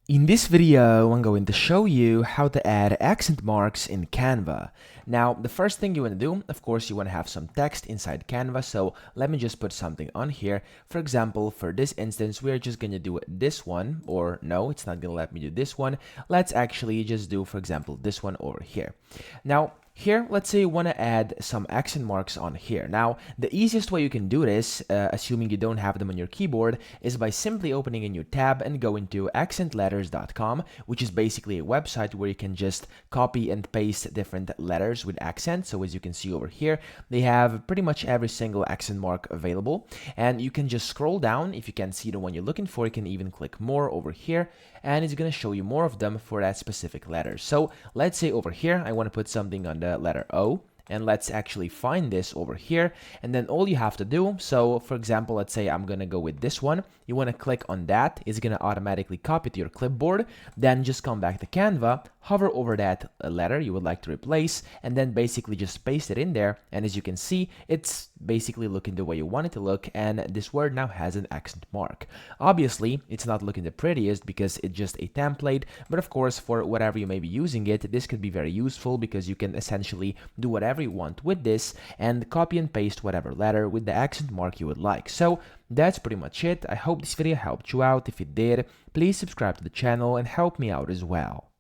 In this video, I'm going to show you how to add accent marks in Canva. Now, the first thing you want to do, of course, you want to have some text inside Canva. So let me just put something on here. For example, for this instance, we're just going to do this one, or no, it's not going to let me do this one. Let's actually just do, for example, this one over here. Now, here, let's say you want to add some accent marks on here. Now, the easiest way you can do this, assuming you don't have them on your keyboard, is by simply opening a new tab and going to accentletters.com, which is basically a website where you can just copy and paste different letters with accents. So as you can see over here, they have pretty much every single accent mark available. And you can just scroll down. If you can't see the one you're looking for, you can even click more over here, and it's going to show you more of them for that specific letter. So let's say over here, I want to put something on the letter O, and let's actually find this over here. And then all you have to do, so for example, let's say I'm gonna go with this one. You want to click on that. It's gonna automatically copy to your clipboard. Then just come back to Canva, hover over that letter you would like to replace, and then basically just paste it in there. And as you can see, it's basically looking the way you want it to look, and this word now has an accent mark. Obviously, it's not looking the prettiest because it's just a template, but of course, for whatever you may be using it, this could be very useful because you can essentially do whatever you want with this and copy and paste whatever letter with the accent mark you would like. So that's pretty much it. I hope this video helped you out. If it did, please subscribe to the channel and help me out as well.